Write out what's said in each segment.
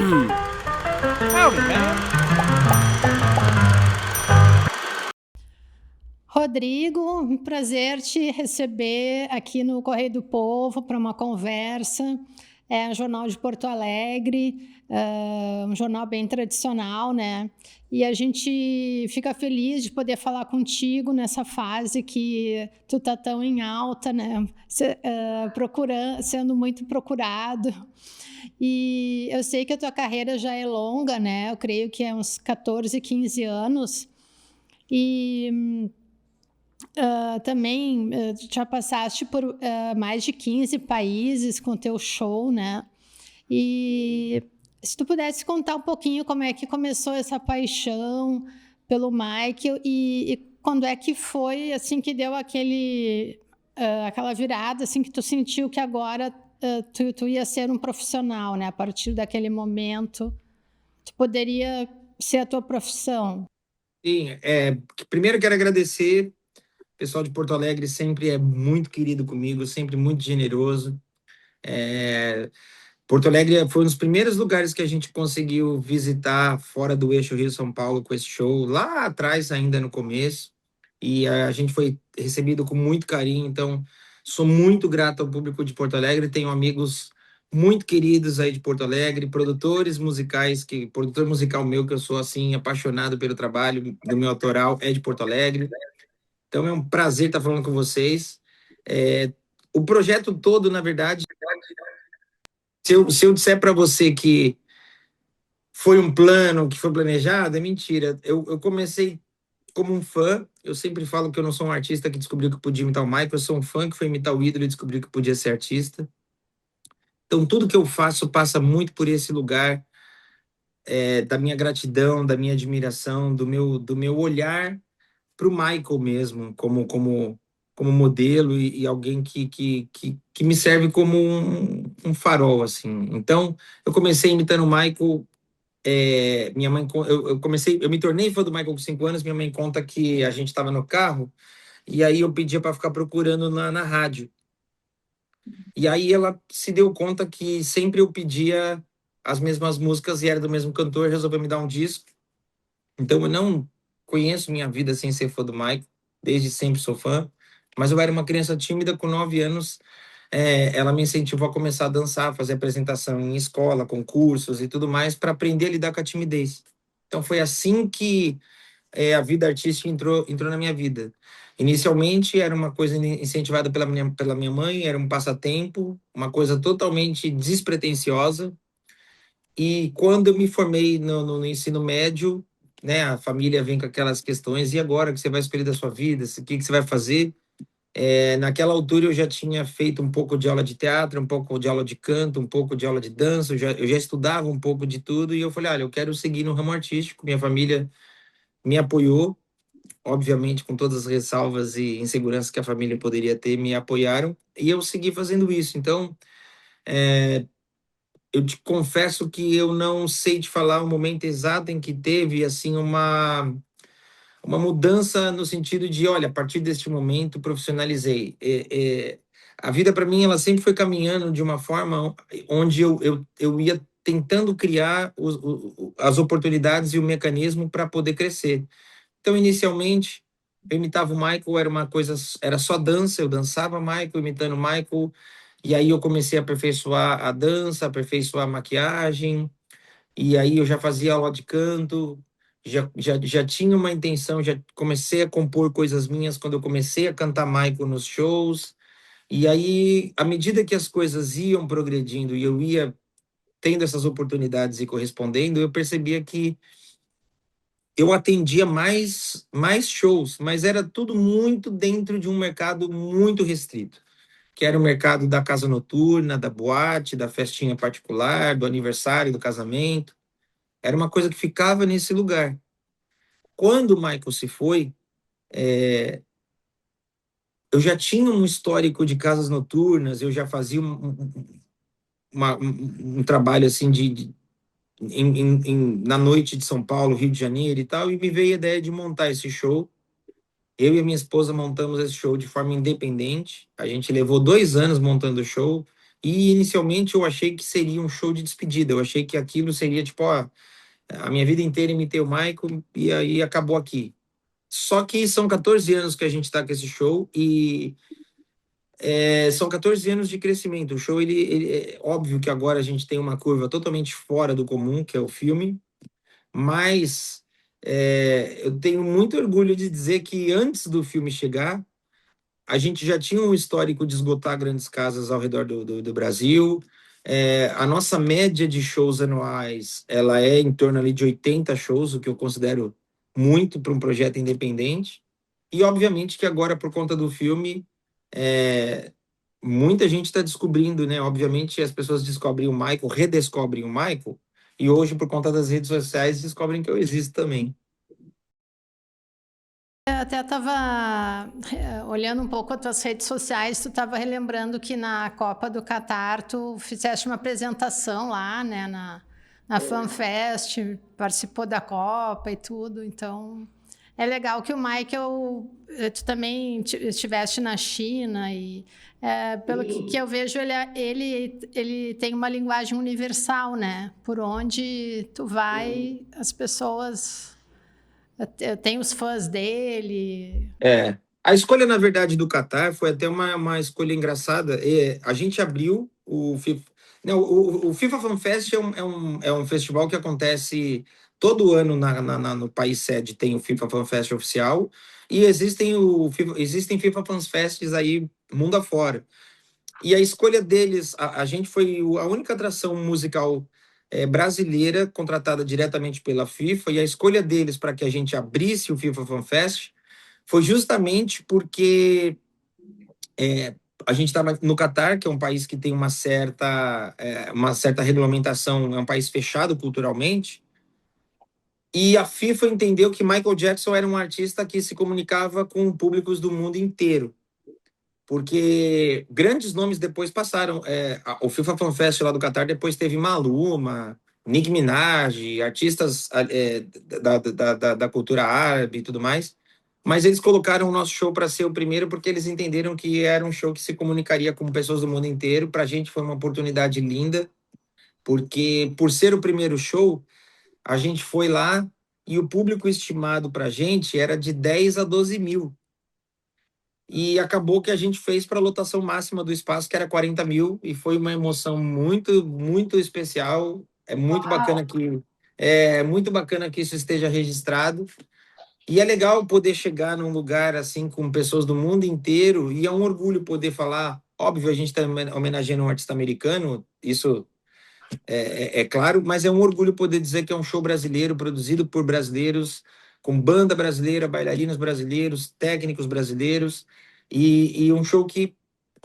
Howdy, man. Rodrigo, um prazer te receber aqui no Correio do Povo para uma conversa. É um jornal de Porto Alegre, um jornal bem tradicional, né? E a gente fica feliz de poder falar contigo nessa fase que tu tá tão em alta, né? Sendo muito procurado. E eu sei que a tua carreira já é longa, né? Eu creio que é uns 14, 15 anos. E também já passaste por mais de 15 países com teu show, né? E se tu pudesse contar um pouquinho como é que começou essa paixão pelo Michael e quando é que foi assim que deu aquela virada, assim que tu sentiu que agora tu ia ser um profissional, né? A partir daquele momento, tu poderia ser a tua profissão. Sim, primeiro quero agradecer. O pessoal de Porto Alegre sempre é muito querido comigo, sempre muito generoso. Porto Alegre foi um dos primeiros lugares que a gente conseguiu visitar fora do eixo Rio-São Paulo com esse show, lá atrás, ainda no começo. E a gente foi recebido com muito carinho, então sou muito grato ao público de Porto Alegre. Tenho amigos muito queridos aí de Porto Alegre, produtores musicais, produtor musical meu, que eu sou assim apaixonado pelo trabalho do meu autoral, é de Porto Alegre. Então é um prazer estar falando com vocês. É, o projeto todo, na verdade, se eu disser para você que foi um plano, que foi planejado, é mentira. Eu comecei como um fã. Eu sempre falo que eu não sou um artista que descobriu que podia imitar o Michael, eu sou um fã que foi imitar o ídolo e descobriu que podia ser artista. Então, tudo que eu faço passa muito por esse lugar da minha gratidão, da minha admiração, do meu olhar para o Michael mesmo, como modelo e alguém que me serve como um farol, assim. Então, eu comecei imitando o Michael. Minha mãe, eu me tornei fã do Michael com 5 anos. Minha mãe conta que a gente estava no carro e aí eu pedia para ficar procurando na rádio. E aí ela se deu conta que sempre eu pedia as mesmas músicas e era do mesmo cantor, resolveu me dar um disco. Então eu não conheço minha vida sem ser fã do Michael, desde sempre sou fã. Mas eu era uma criança tímida com 9 anos. Ela me incentivou a começar a dançar, a fazer apresentação em escola, concursos e tudo mais, para aprender a lidar com a timidez. Então foi assim que a vida artística entrou na minha vida. Inicialmente era uma coisa incentivada pela minha mãe, era um passatempo, uma coisa totalmente despretensiosa. E quando eu me formei no ensino médio, né, a família vem com aquelas questões, e agora que você vai escolher da sua vida, o que você vai fazer? Naquela altura eu já tinha feito um pouco de aula de teatro, um pouco de aula de canto, um pouco de aula de dança, eu já estudava um pouco de tudo, e eu falei, olha, eu quero seguir no ramo artístico. Minha família me apoiou, obviamente com todas as ressalvas e inseguranças que a família poderia ter, me apoiaram, e eu segui fazendo isso. Então, eu te confesso que eu não sei te falar o momento exato em que teve assim uma mudança no sentido de, olha, a partir deste momento profissionalizei. A vida para mim ela sempre foi caminhando de uma forma onde eu ia tentando criar as oportunidades e o mecanismo para poder crescer. Então, inicialmente, eu imitava o Michael, era uma coisa, era só dança, eu dançava Michael, imitando o Michael, e aí eu comecei a aperfeiçoar a dança, aperfeiçoar a maquiagem, e aí eu já fazia aula de canto, já tinha uma intenção, já comecei a compor coisas minhas quando eu comecei a cantar Michael nos shows, e aí, à medida que as coisas iam progredindo e eu ia tendo essas oportunidades e correspondendo, eu percebia que eu atendia mais shows, mas era tudo muito dentro de um mercado muito restrito, que era o mercado da casa noturna, da boate, da festinha particular, do aniversário, do casamento. Era uma coisa que ficava nesse lugar. Quando o Michael se foi, eu já tinha um histórico de casas noturnas, eu já fazia um trabalho assim na noite de São Paulo, Rio de Janeiro e tal, e me veio a ideia de montar esse show. Eu e a minha esposa montamos esse show de forma independente. A gente levou 2 anos montando o show. E inicialmente eu achei que seria um show de despedida. Eu achei que aquilo seria tipo, ó, a minha vida inteira imitei o Michael e aí acabou aqui. Só que são 14 anos que a gente está com esse show e são 14 anos de crescimento. O show, é óbvio que agora a gente tem uma curva totalmente fora do comum, que é o filme, mas eu tenho muito orgulho de dizer que antes do filme chegar, a gente já tinha um histórico de esgotar grandes casas ao redor do Brasil. A nossa média de shows anuais, ela é em torno ali de 80 shows, o que eu considero muito para um projeto independente. E, obviamente, que agora, por conta do filme, é, muita gente está descobrindo, né? Obviamente, as pessoas descobrem o Michael, redescobrem o Michael, e hoje, por conta das redes sociais, descobrem que eu existo também. Eu até estava olhando um pouco as tuas redes sociais, tu estava relembrando que na Copa do Catar tu fizeste uma apresentação lá, né, na FanFest, participou da Copa e tudo, então é legal que o Michael, tu também estiveste na China e pelo que eu vejo, ele tem uma linguagem universal, né? Por onde tu vai, as pessoas tem os fãs dele. A escolha, na verdade, do Catar foi até uma escolha engraçada. A gente abriu o FIFA. Não, o FIFA Fan Fest é um festival que acontece todo ano no país sede, tem o FIFA Fan Fest oficial, e existem FIFA Fan Fests aí mundo afora. E a escolha deles, a gente foi a única atração musical brasileira contratada diretamente pela FIFA, e a escolha deles para que a gente abrisse o FIFA Fan Fest foi justamente porque a gente estava no Catar, que é um país que tem uma certa regulamentação, é um país fechado culturalmente, e a FIFA entendeu que Michael Jackson era um artista que se comunicava com públicos do mundo inteiro, porque grandes nomes depois passaram. O FIFA Fan Fest lá do Catar depois teve Maluma, Nicki Minaj, artistas da cultura árabe e tudo mais. Mas eles colocaram o nosso show para ser o primeiro porque eles entenderam que era um show que se comunicaria com pessoas do mundo inteiro. Para a gente foi uma oportunidade linda, porque por ser o primeiro show, a gente foi lá e o público estimado para a gente era de 10 a 12 mil. E acabou que a gente fez para a lotação máxima do espaço, que era 40 mil, e foi uma emoção muito, muito especial. É muito bacana que isso esteja registrado. E é legal poder chegar num lugar assim com pessoas do mundo inteiro, e é um orgulho poder falar. Óbvio, a gente está homenageando um artista americano, isso é claro, mas é um orgulho poder dizer que é um show brasileiro, produzido por brasileiros, com banda brasileira, bailarinos brasileiros, técnicos brasileiros, e um show que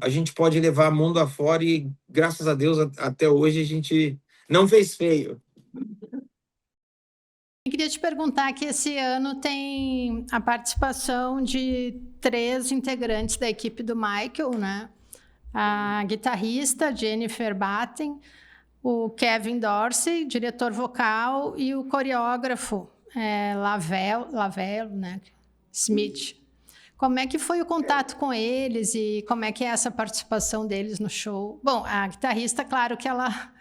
a gente pode levar mundo afora e, graças a Deus, até hoje a gente não fez feio. Eu queria te perguntar que esse ano tem a participação de 3 integrantes da equipe do Michael, né? A guitarrista Jennifer Batten, o Kevin Dorsey, diretor vocal, e o coreógrafo Lavelle, né? Smith. Como é que foi o contato com eles e como é que é essa participação deles no show? Bom, a guitarrista, claro que ela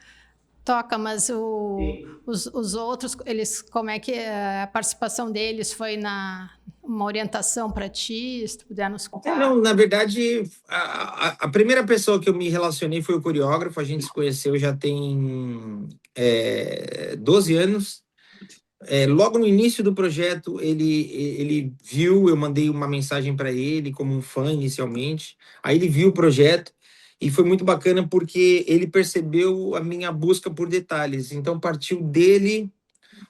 toca, mas os outros, eles, como é que a participação deles foi uma orientação para ti, se tu puder nos contar? Não, na verdade, a primeira pessoa que eu me relacionei foi o coreógrafo. A gente se conheceu já tem 12 anos. Logo no início do projeto, ele viu, eu mandei uma mensagem para ele como um fã inicialmente. Aí ele viu o projeto e foi muito bacana porque ele percebeu a minha busca por detalhes. Então partiu dele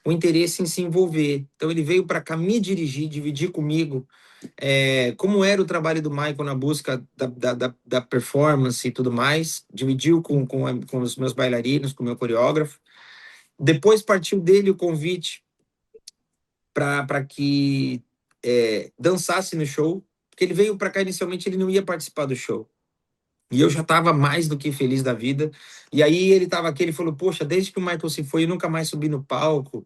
o interesse em se envolver. Então ele veio para cá me dirigir, dividir comigo como era o trabalho do Michael na busca da performance e tudo mais. Dividiu com os meus bailarinos, com o meu coreógrafo. Depois partiu dele o convite para que dançasse no show, porque ele veio para cá inicialmente, ele não ia participar do show. E eu já estava mais do que feliz da vida. E aí ele estava aqui, ele falou: Poxa, desde que o Michael se foi, eu nunca mais subi no palco. O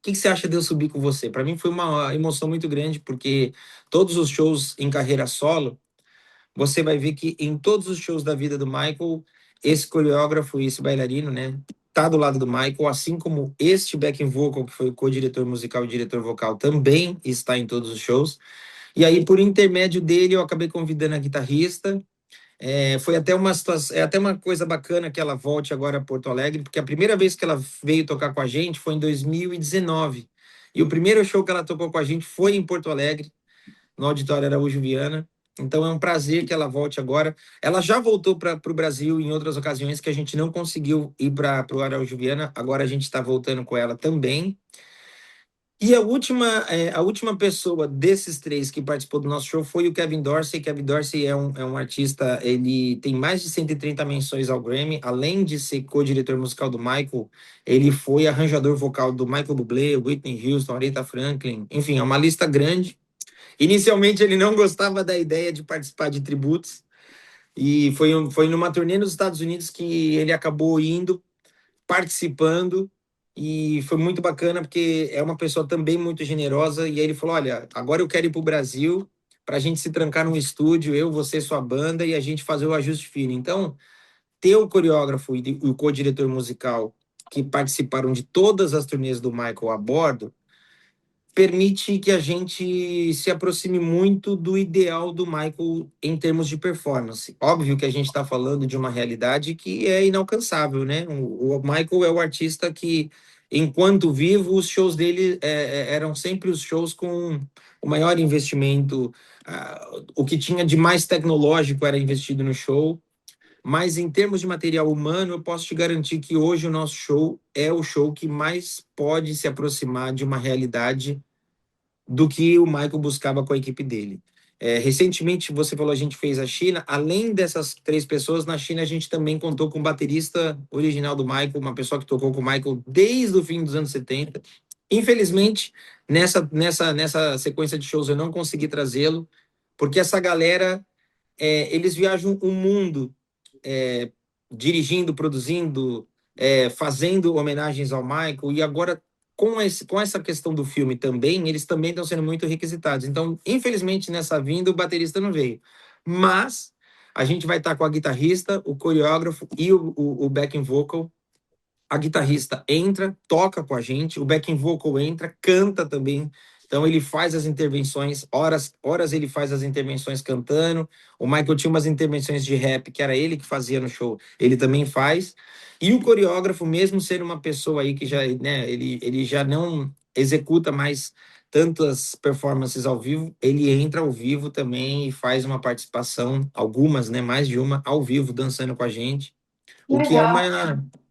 que você acha de eu subir com você? Para mim foi uma emoção muito grande, porque todos os shows em carreira solo, você vai ver que em todos os shows da vida do Michael, esse coreógrafo e esse bailarino, né, tá do lado do Michael, assim como este backing vocal, que foi o co-diretor musical e diretor vocal, também está em todos os shows. E aí, por intermédio dele, eu acabei convidando a guitarrista. Foi até uma situação, é até uma coisa bacana que ela volte agora a Porto Alegre, porque a primeira vez que ela veio tocar com a gente foi em 2019. E o primeiro show que ela tocou com a gente foi em Porto Alegre, no Auditório Araújo Viana. Então é um prazer que ela volte agora. Ela já voltou para o Brasil em outras ocasiões que a gente não conseguiu ir para o Araújo Viana. Agora a gente está voltando com ela também. E a última pessoa desses três que participou do nosso show foi o Kevin Dorsey. Kevin Dorsey é um artista, ele tem mais de 130 menções ao Grammy, além de ser co-diretor musical do Michael, ele foi arranjador vocal do Michael Bublé, Whitney Houston, Aretha Franklin, enfim, é uma lista grande. Inicialmente ele não gostava da ideia de participar de tributos, e foi numa turnê nos Estados Unidos que ele acabou indo, participando, e foi muito bacana porque é uma pessoa também muito generosa. E aí ele falou: Olha, agora eu quero ir para o Brasil para a gente se trancar num estúdio, eu, você, sua banda, e a gente fazer o ajuste fino. Então, ter o coreógrafo e o co-diretor musical que participaram de todas as turnês do Michael a bordo permite que a gente se aproxime muito do ideal do Michael em termos de performance. Óbvio que a gente está falando de uma realidade que é inalcançável, né? O Michael é o artista que, enquanto vivo, os shows dele eram sempre os shows com o maior investimento. O que tinha de mais tecnológico era investido no show. Mas em termos de material humano, eu posso te garantir que hoje o nosso show é o show que mais pode se aproximar de uma realidade do que o Michael buscava com a equipe dele. Recentemente, você falou, a gente fez a China. Além dessas três pessoas, na China a gente também contou com o baterista original do Michael, uma pessoa que tocou com o Michael desde o fim dos anos 70. Infelizmente, nessa sequência de shows eu não consegui trazê-lo, porque essa galera, eles viajam o mundo, é, dirigindo, produzindo, fazendo homenagens ao Michael, e agora com essa questão do filme também, eles também estão sendo muito requisitados. Então, infelizmente, nessa vinda, o baterista não veio. Mas a gente vai estar com a guitarrista, o coreógrafo e o backing vocal. A guitarrista entra, toca com a gente, o backing vocal entra, canta também. Então ele faz as intervenções, horas ele faz as intervenções cantando. O Michael tinha umas intervenções de rap que era ele que fazia no show, ele também faz. E o coreógrafo, mesmo sendo uma pessoa aí que já, né, ele já não executa mais tantas performances ao vivo, ele entra ao vivo também e faz uma participação, algumas, né, mais de uma, ao vivo, dançando com a gente. O que Legal.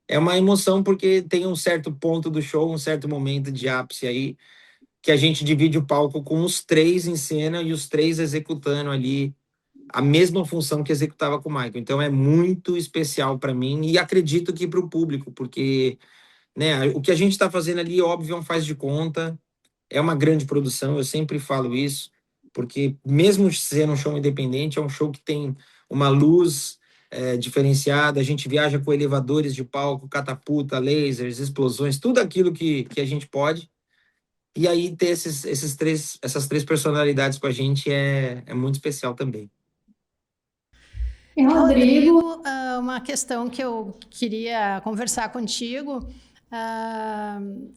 é uma emoção, porque tem um certo ponto do show, um certo momento de ápice aí, que a gente divide o palco com os três em cena e os três executando ali a mesma função que executava com o Michael. Então é muito especial para mim e acredito que para o público, porque, né, o que a gente está fazendo ali, óbvio, é um faz de conta, é uma grande produção, eu sempre falo isso, porque mesmo sendo um show independente, é um show que tem uma luz diferenciada, a gente viaja com elevadores de palco, catapulta, lasers, explosões, tudo aquilo que a gente pode. E aí ter essas três personalidades com a gente é muito especial também. E Rodrigo, Rodrigo, uma questão que eu queria conversar contigo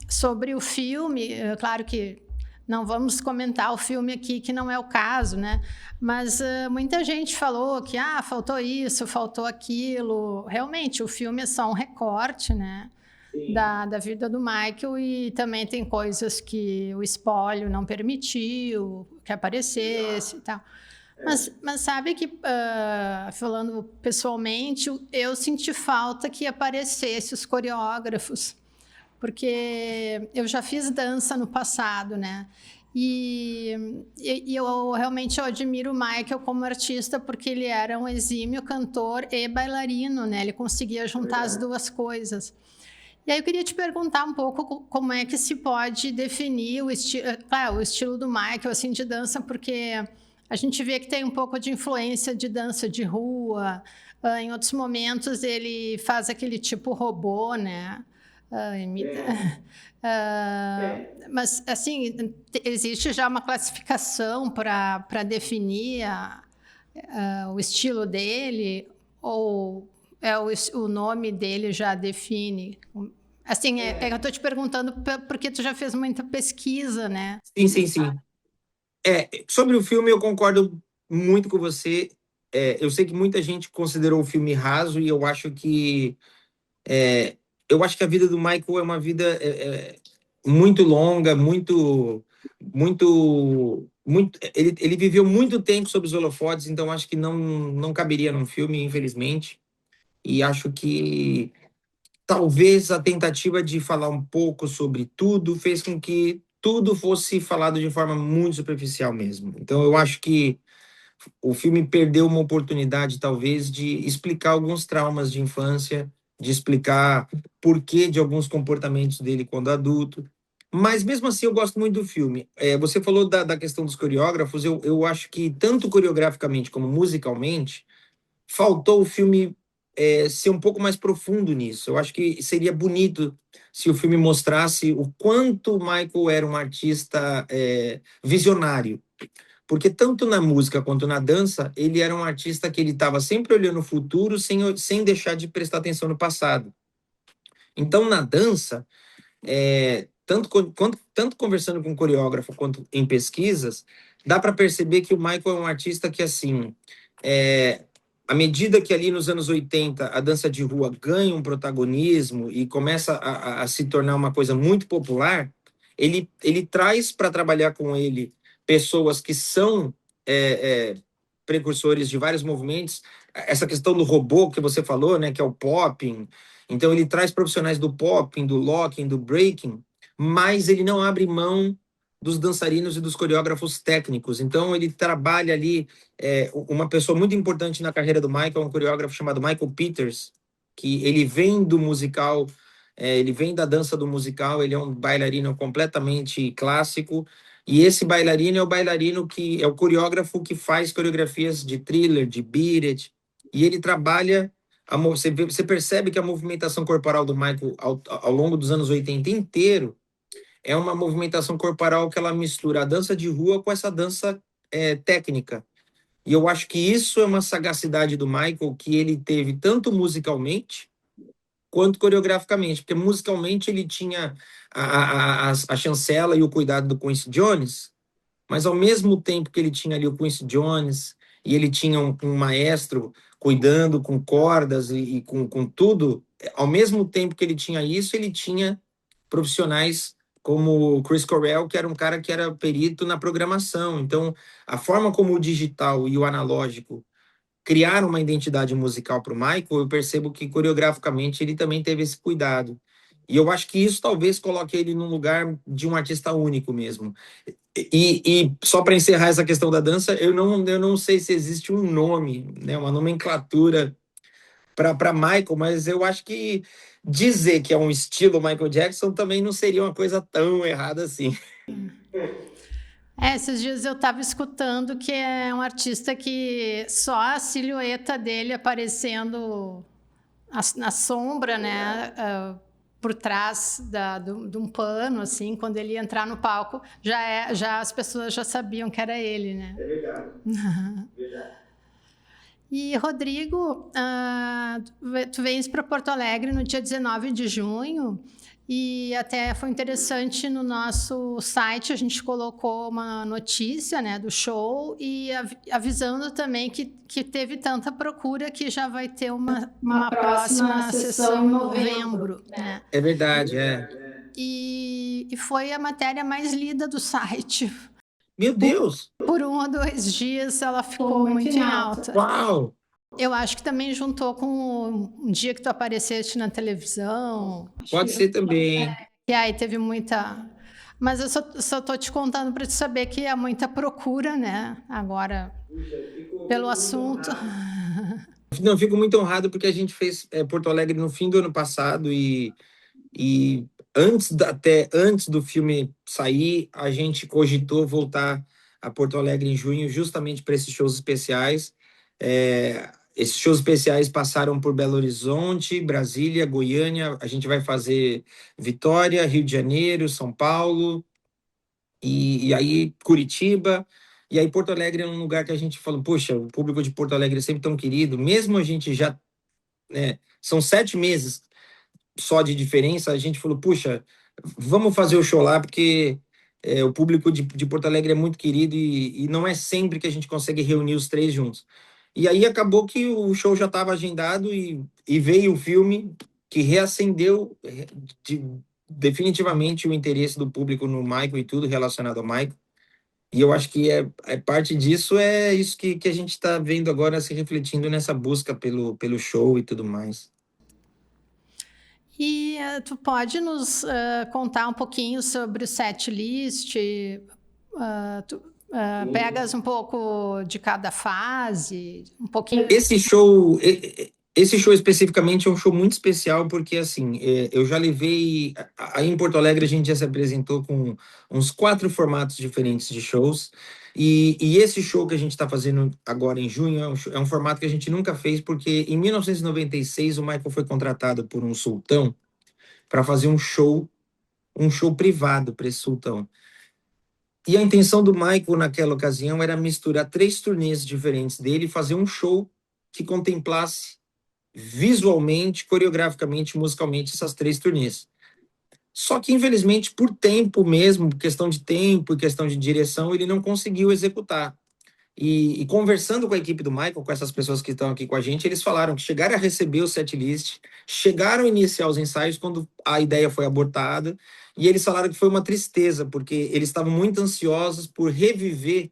sobre o filme. Claro que não vamos comentar o filme aqui, que não é o caso, né? Mas muita gente falou que faltou isso, faltou aquilo. Realmente, o filme é só um recorte, né? Da vida do Michael, e também tem coisas que o espólio não permitiu que aparecesse e tal. Mas sabe que, falando pessoalmente, eu senti falta que aparecesse os coreógrafos, porque eu já fiz dança no passado, né? E eu realmente admiro o Michael como artista, porque ele era um exímio cantor e bailarino, né? Ele conseguia juntar as duas coisas. E aí eu queria te perguntar um pouco como é que se pode definir o estilo do Michael, assim, de dança, porque a gente vê que tem um pouco de influência de dança de rua. Em outros momentos ele faz aquele tipo robô, né? Imita. Mas, assim, existe já uma classificação para definir o estilo dele, ou o nome dele já define? Assim, eu estou te perguntando porque tu já fez muita pesquisa, né? Sim, sim, sim. Sobre o filme, eu concordo muito com você. Eu sei que muita gente considerou o filme raso e é, eu acho que a vida do Michael é uma vida muito longa, muito. Ele viveu muito tempo sob os holofotes, então acho que não caberia num filme, infelizmente. E acho que talvez a tentativa de falar um pouco sobre tudo fez com que tudo fosse falado de forma muito superficial mesmo. Então eu acho que o filme perdeu uma oportunidade, talvez, de explicar alguns traumas de infância, de explicar porquê de alguns comportamentos dele quando adulto. Mas mesmo assim, eu gosto muito do filme. Você falou da questão dos coreógrafos, eu acho que tanto coreograficamente como musicalmente, faltou o filme ser um pouco mais profundo nisso. Eu acho que seria bonito se o filme mostrasse o quanto o Michael era um artista visionário, porque tanto na música quanto na dança, ele era um artista que ele estava sempre olhando o futuro sem deixar de prestar atenção no passado. Então, na dança, tanto conversando com o coreógrafo quanto em pesquisas, dá para perceber que o Michael é um artista que, assim, à medida que ali nos anos 80 a dança de rua ganha um protagonismo e começa a se tornar uma coisa muito popular, ele traz para trabalhar com ele pessoas que são é, é, precursores de vários movimentos. Essa questão do robô que você falou, né, que é o popping. Então ele traz profissionais do popping, do locking, do breaking, mas ele não abre mão dos dançarinos e dos coreógrafos técnicos. Então ele trabalha ali uma pessoa muito importante na carreira do Michael, um coreógrafo chamado Michael Peters, que ele vem do musical, ele vem da dança do musical, ele é um bailarino completamente clássico, e esse bailarino é o bailarino que é o coreógrafo que faz coreografias de thriller, de beat it, e ele trabalha, você percebe que a movimentação corporal do Michael ao longo dos anos 80 inteiro é uma movimentação corporal que ela mistura a dança de rua com essa dança técnica. E eu acho que isso é uma sagacidade do Michael que ele teve tanto musicalmente quanto coreograficamente, porque musicalmente ele tinha a chancela e o cuidado do Quincy Jones, mas ao mesmo tempo que ele tinha ali o Quincy Jones e ele tinha um maestro cuidando com cordas e com tudo, ao mesmo tempo que ele tinha isso, ele tinha profissionais como o Chris Correll, que era um cara que era perito na programação. Então, a forma como o digital e o analógico criaram uma identidade musical para o Michael, eu percebo que coreograficamente ele também teve esse cuidado. E eu acho que isso talvez coloque ele num lugar de um artista único mesmo. E só para encerrar essa questão da dança, eu não sei se existe um nome, né, uma nomenclatura para Michael, mas eu acho que dizer que é um estilo Michael Jackson também não seria uma coisa tão errada assim. Esses dias eu estava escutando que é um artista que só a silhueta dele aparecendo na sombra, né? Por trás de um pano, assim, quando ele ia entrar no palco, já as pessoas já sabiam que era ele, né? É verdade. Verdade. E, Rodrigo, tu vens para Porto Alegre no dia 19 de junho e até foi interessante no nosso site, a gente colocou uma notícia, né, do show e avisando também que teve tanta procura que já vai ter uma próxima sessão em novembro, né? É verdade, E foi a matéria mais lida do site. Meu Deus! Por 1 ou 2 dias ela ficou muito em alta. Uau! Eu acho que também juntou com um dia que tu apareceste na televisão. Pode ser também. E aí teve muita... Mas eu só tô te contando para te saber que há muita procura, né? Agora, pelo assunto. Não, fico muito honrado porque a gente fez Porto Alegre no fim do ano passado e até antes do filme sair, a gente cogitou voltar a Porto Alegre em junho justamente para esses shows especiais. Esses shows especiais passaram por Belo Horizonte, Brasília, Goiânia. A gente vai fazer Vitória, Rio de Janeiro, São Paulo e aí Curitiba. E aí Porto Alegre é um lugar que a gente falou, poxa, o público de Porto Alegre é sempre tão querido, mesmo a gente já, né, são 7 meses só de diferença, a gente falou, puxa, vamos fazer o show lá, porque o público de Porto Alegre é muito querido e não é sempre que a gente consegue reunir os três juntos. E aí acabou que o show já estava agendado e veio o filme que reacendeu de- definitivamente o interesse do público no Michael e tudo relacionado ao Michael. E eu acho que parte disso é isso que a gente está vendo agora se refletindo nessa busca pelo show e tudo mais. E tu pode nos contar um pouquinho sobre o set list? Tu pegas um pouco de cada fase, um pouquinho. Esse show especificamente é um show muito especial porque assim, eu já levei aí em Porto Alegre a gente já se apresentou com uns 4 formatos diferentes de shows e esse show que a gente está fazendo agora em junho é um formato que a gente nunca fez porque em 1996 o Michael foi contratado por um sultão para fazer um show privado para esse sultão. E a intenção do Michael naquela ocasião era misturar 3 turnês diferentes dele e fazer um show que contemplasse visualmente, coreograficamente, musicalmente essas 3 turnês. Só que, infelizmente, por tempo mesmo, questão de tempo e questão de direção, ele não conseguiu executar. E conversando com a equipe do Michael, com essas pessoas que estão aqui com a gente, eles falaram que chegaram a receber o setlist, chegaram a iniciar os ensaios quando a ideia foi abortada, e eles falaram que foi uma tristeza, porque eles estavam muito ansiosos por reviver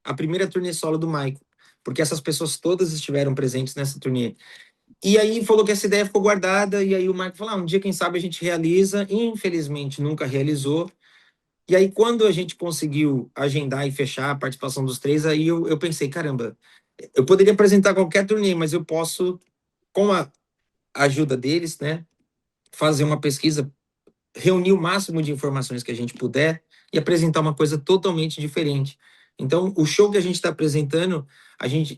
a primeira turnê solo do Michael, porque essas pessoas todas estiveram presentes nessa turnê. E aí falou que essa ideia ficou guardada, e aí o Michael falou, um dia quem sabe a gente realiza, infelizmente nunca realizou, e aí, quando a gente conseguiu agendar e fechar a participação dos três, aí eu pensei, caramba, eu poderia apresentar qualquer turnê, mas eu posso, com a ajuda deles, né, fazer uma pesquisa, reunir o máximo de informações que a gente puder e apresentar uma coisa totalmente diferente. Então, o show que a gente está apresentando,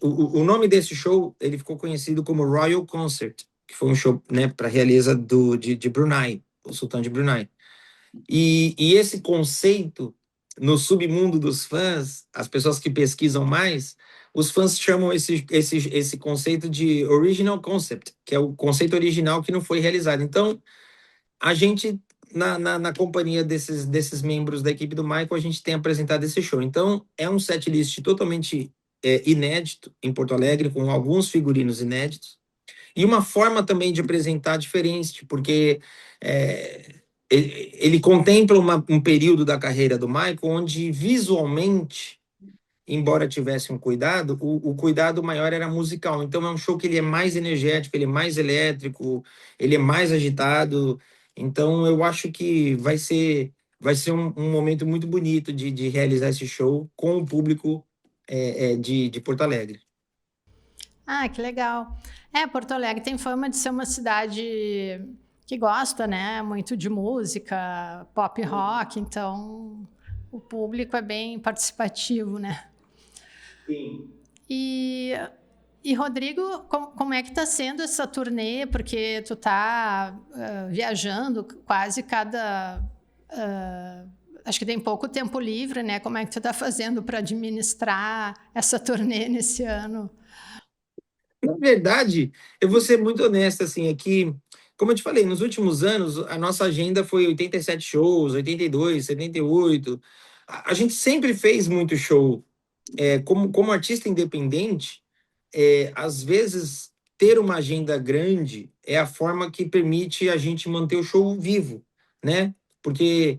o nome desse show, ele ficou conhecido como Royal Concert, que foi um show, né, para a realeza de Brunei, o sultão de Brunei. E esse conceito, no submundo dos fãs, as pessoas que pesquisam mais, os fãs chamam esse conceito de original concept, que é o conceito original que não foi realizado. Então, a gente, na companhia desses membros da equipe do Michael, a gente tem apresentado esse show. Então, é um setlist totalmente inédito em Porto Alegre, com alguns figurinos inéditos, e uma forma também de apresentar diferente, porque ele contempla um período da carreira do Michael onde visualmente, embora tivesse um cuidado, o cuidado maior era musical. Então é um show que ele é mais energético, ele é mais elétrico, ele é mais agitado. Então eu acho que vai ser um momento muito bonito de realizar esse show com o público de Porto Alegre. Ah, que legal. Porto Alegre tem fama de ser uma cidade que gosta, né, muito de música, pop rock, então o público é bem participativo, né? Sim. E Rodrigo, como é que está sendo essa turnê? Porque tu está viajando quase cada... acho que tem pouco tempo livre, né? Como é que tu está fazendo para administrar essa turnê nesse ano? Na verdade, eu vou ser muito honesto, assim, aqui, como eu te falei, nos últimos anos, a nossa agenda foi 87 shows, 82, 78. A gente sempre fez muito show. Como artista independente, às vezes, ter uma agenda grande é a forma que permite a gente manter o show vivo, né? Porque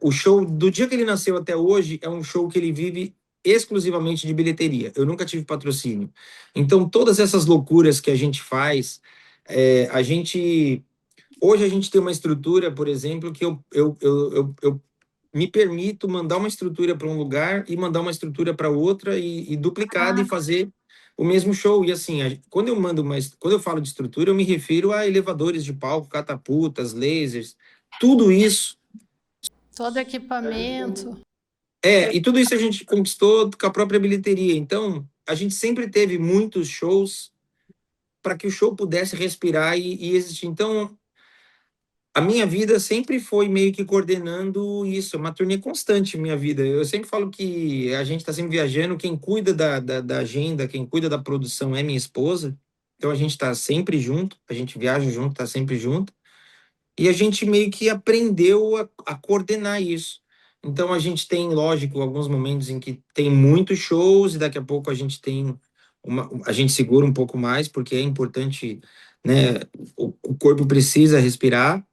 o show, do dia que ele nasceu até hoje, é um show que ele vive exclusivamente de bilheteria. Eu nunca tive patrocínio. Então, todas essas loucuras que a gente faz, a gente. Hoje a gente tem uma estrutura, por exemplo, que eu me permito mandar uma estrutura para um lugar e mandar uma estrutura para outra e duplicada e fazer o mesmo show. E assim, quando eu falo de estrutura, eu me refiro a elevadores de palco, catapultas, lasers, tudo isso. Todo equipamento. E tudo isso a gente conquistou com a própria bilheteria. Então, a gente sempre teve muitos shows para que o show pudesse respirar e existir. Então, a minha vida sempre foi meio que coordenando isso, é uma turnê constante minha vida. Eu sempre falo que a gente está sempre viajando, quem cuida da agenda, quem cuida da produção é minha esposa, então a gente está sempre junto, a gente viaja junto, está sempre junto, e a gente meio que aprendeu a coordenar isso. Então a gente tem, lógico, alguns momentos em que tem muitos shows, e daqui a pouco a gente tem a gente segura um pouco mais, porque é importante, né? O corpo precisa respirar,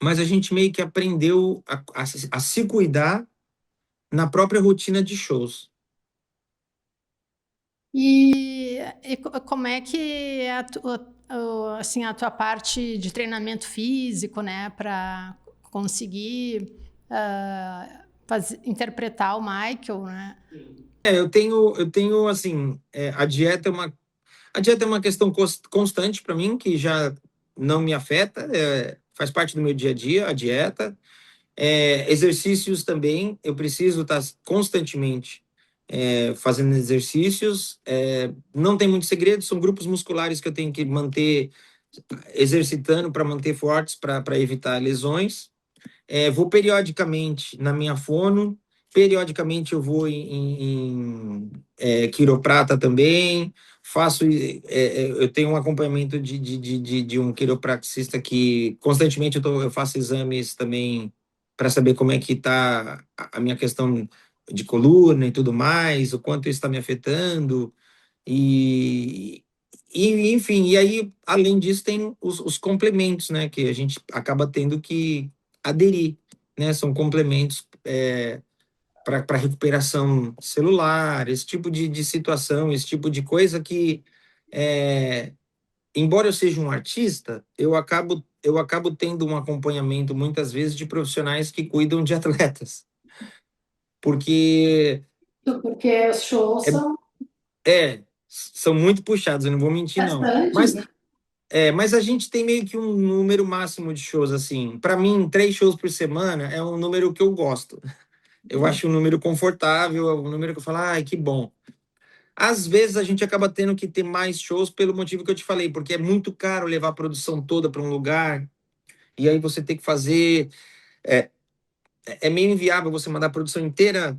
mas a gente meio que aprendeu a se cuidar na própria rotina de shows. Como é que é assim, a tua parte de treinamento físico, né, para conseguir interpretar o Michael, né? Eu tenho assim, a dieta é uma questão constante para mim, que já não me afeta, faz parte do meu dia a dia, a dieta. Exercícios também, eu preciso estar constantemente fazendo exercícios. Não tem muito segredo, são grupos musculares que eu tenho que manter exercitando para manter fortes, para evitar lesões. Vou periodicamente na minha fono, periodicamente eu vou em quiroprata também, eu tenho um acompanhamento de um quiropraxista que constantemente eu faço exames também para saber como é que está a minha questão de coluna e tudo mais, o quanto isso está me afetando, e, enfim, e aí, além disso, tem os complementos, né, que a gente acaba tendo que aderir, né, são complementos para recuperação celular, esse tipo de situação, esse tipo de coisa que, embora eu seja um artista, eu acabo tendo um acompanhamento, muitas vezes, de profissionais que cuidam de atletas, porque Porque os shows são são muito puxados, eu não vou mentir, não. bastante. Mas a gente tem meio que um número máximo de shows, assim. Para mim, 3 shows por semana é um número que eu gosto. Eu acho um número confortável, é um número que eu falo, ai, que bom. Às vezes a gente acaba tendo que ter mais shows pelo motivo que eu te falei, porque é muito caro levar a produção toda para um lugar, e aí você tem que fazer. É, é meio inviável você mandar a produção inteira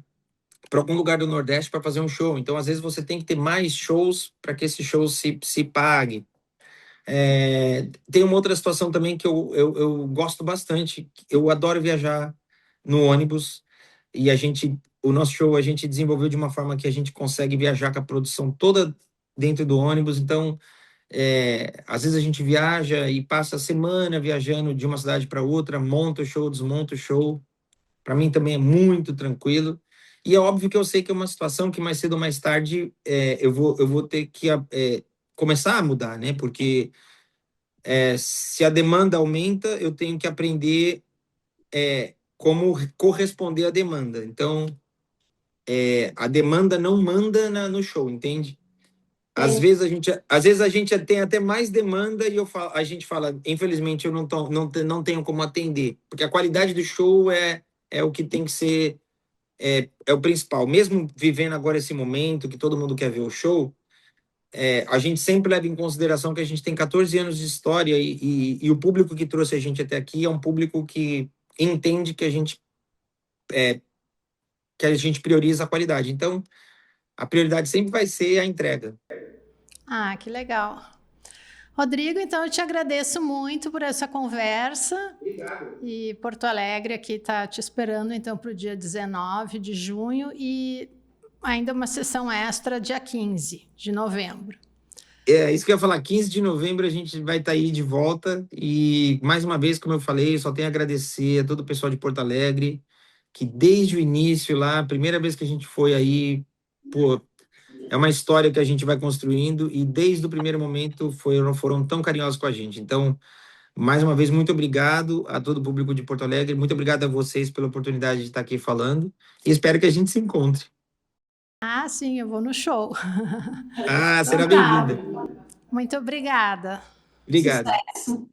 para algum lugar do Nordeste para fazer um show. Então, às vezes, você tem que ter mais shows para que esse show se pague. Tem uma outra situação também que eu gosto bastante. Eu adoro viajar no ônibus, e o nosso show a gente desenvolveu de uma forma que a gente consegue viajar com a produção toda dentro do ônibus. Então, às vezes a gente viaja e passa a semana viajando de uma cidade para outra, monta o show, desmonta o show. Para mim também é muito tranquilo. E é óbvio que eu sei que é uma situação que mais cedo ou mais tarde eu vou ter que começar a mudar, né? Porque se a demanda aumenta, eu tenho que aprender como corresponder à demanda. Então, a demanda não manda no show, entende? Às vezes a gente tem até mais demanda e a gente fala, infelizmente, eu não tenho como atender, porque a qualidade do show é o que tem que ser, é o principal. Mesmo vivendo agora esse momento que todo mundo quer ver o show, a gente sempre leva em consideração que a gente tem 14 anos de história, e o público que trouxe a gente até aqui é um público que entende que a gente prioriza a qualidade. Então, a prioridade sempre vai ser a entrega. Ah, que legal. Rodrigo, então eu te agradeço muito por essa conversa. Obrigado. E Porto Alegre aqui está te esperando então para o dia 19 de junho e ainda uma sessão extra dia 15 de novembro. Isso que eu ia falar, 15 de novembro a gente vai estar aí de volta, e mais uma vez, como eu falei, só tenho a agradecer a todo o pessoal de Porto Alegre, que desde o início lá, a primeira vez que a gente foi aí, pô, é uma história que a gente vai construindo, e desde o primeiro momento foram tão carinhosos com a gente. Então, mais uma vez, muito obrigado a todo o público de Porto Alegre, muito obrigado a vocês pela oportunidade de estar aqui falando, e espero que a gente se encontre. Ah, sim, eu vou no show. Ah, será Então tá. bem-vinda. Muito obrigada. Obrigado. Sucesso.